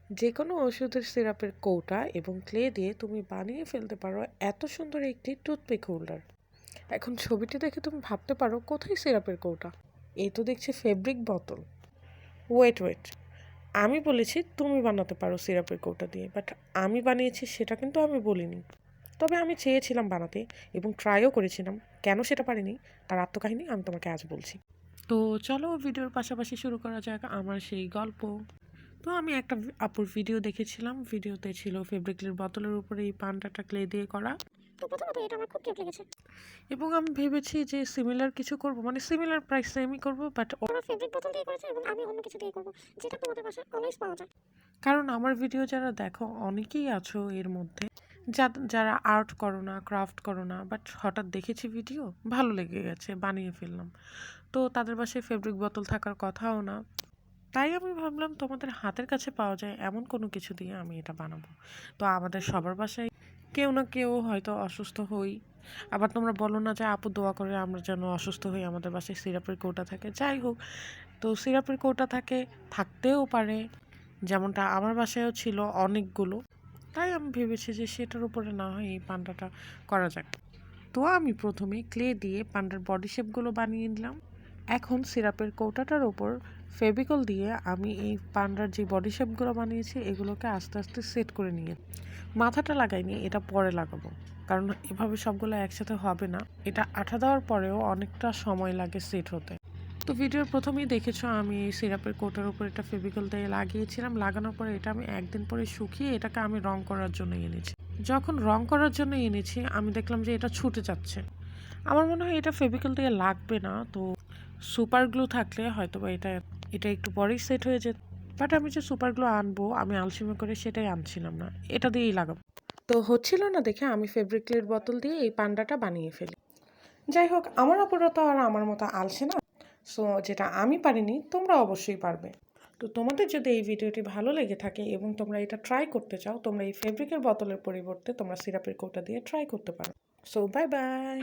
যেকোনো ওষুধের সিরাপের কৌটা এবং ক্লে দিয়ে তুমি বানিয়ে ফেলতে পারো এত সুন্দর একটি টুথপিক হোল্ডার। এখন ছবিটি দেখে তুমি ভাবতে পারো কোথায় সিরাপের কৌটা, এই তো দেখছি ফেব্রিক বোতল। ওয়েট ওয়েট, আমি বলেছি তুমি বানাতে পারো সিরাপের কৌটা দিয়ে, বাট আমি বানিয়েছি সেটা কিন্তু আমি বলিনি। তবে আমি চেয়েছিলাম বানাতে এবং ট্রাইও করেছিলাম, কেন সেটা পারিনি তার আত্মকাহিনী আমি তোমাকে আজ বলছি। তো চলো ভিডিওর পাশাপাশি শুরু করা যাক আমার সেই গল্প। তো আমি একটা আপুর ভিডিও দেখেছিলাম, ভিডিওতে ছিল ফেব্রিকের বোতলের উপরে এই পান্ডাটা ক্লে দিয়ে করা। তো প্রথমত এটা আমার খুব কিউট লেগেছে। এবং আমি ভেবেছি যে সিমিলার কিছু করব, মানে সিমিলার প্রাইস সেমই করব, বাট আমার ফেভারিট বোতল দিয়ে করেছে এবং আমি অন্য কিছু দিয়ে করবো, যেটা তোমাদের বাসায় অলওয়েজ পাওয়া যায়। কারণ আমার ভিডিও যারা দেখো অনেকেই আছো এর মধ্যে যারা আর্ট করো না, ক্রাফট করো না, বাট হঠাৎ দেখেছি ভিডিও ভালো লেগে গেছে, বানিয়ে ফেললাম। তো তাদের বাসায় ফেব্রিক বোতল থাকার কথাও না, তাই আমি ভাবলাম তোমাদের হাতের কাছে পাওয়া যায় এমন কোনো কিছু দিয়ে আমি এটা বানাবো। তো আমাদের সবার বাসায় কেউ না কেউ হয়তো অসুস্থ হই, আবার তোমরা বলো না যে আপু দোয়া করে আমরা যেন অসুস্থ হই, আমাদের বাসায় সিরাপের কৌটা থাকে, যাই হোক। তো সিরাপের কৌটা থাকতেও পারে, যেমনটা আমার বাসায়ও ছিল অনেকগুলো। তাই আমি ভেবেছি যে সেটার উপরে না হয় এই পান্ডাটা করা যাক। তো আমি প্রথমে ক্লে দিয়ে পান্ডার বডি শেপগুলো বানিয়ে নিলাম। এখন সিরাপের কৌটাটার ওপর ফেভিকল দিয়ে আমি এই পান্ডার যে বডি শেপগুলো বানিয়েছি এগুলোকে আস্তে আস্তে সেট করে নিয়ে, মাথাটা লাগাইনি, এটা পরে লাগাবো, কারণ এভাবে সবগুলো একসাথে হবে না। এটা আঠা দেওয়ার পরেও অনেকটা সময় লাগে সেট হতে। তো ভিডিওর প্রথমেই দেখেছো আমি এই সিরাপের কোটার উপর এটা ফেভিকল দিয়ে লাগিয়েছিলাম। লাগানোর পরে এটা আমি একদিন পরে শুকিয়ে এটাকে আমি রং করার জন্য এনেছি। যখন রং করার জন্য এনেছি আমি দেখলাম যে এটা ছুটে যাচ্ছে। আমার মনে হয় এটা ফেভিকল দিয়ে লাগবে না, তো সুপার গ্লু থাকলে হয়তো বা এটা এটা একটু পরেই সেট হয়ে যেত। বাট আমি যে সুপার গ্লু আনবো আমি আলসেমি করে সেটাই আনছিলাম না, এটা দিয়েই লাগাবো। তো হচ্ছিল না দেখে আমি ফেব্রিকের বোতল দিয়ে এই পান্ডাটা বানিয়ে ফেলি। যাই হোক, আমার অপরত আর আমার মতো আলসে না। সো যেটা আমি পারিনি তোমরা অবশ্যই পারবে। তো তোমাদের যদি এই ভিডিওটি ভালো লেগে থাকে এবং তোমরা এটা ট্রাই করতে চাও, তোমরা এই ফেব্রিকের বোতলের পরিবর্তে তোমরা সিরাপের কৌটা দিয়ে ট্রাই করতে পারো। So bye bye.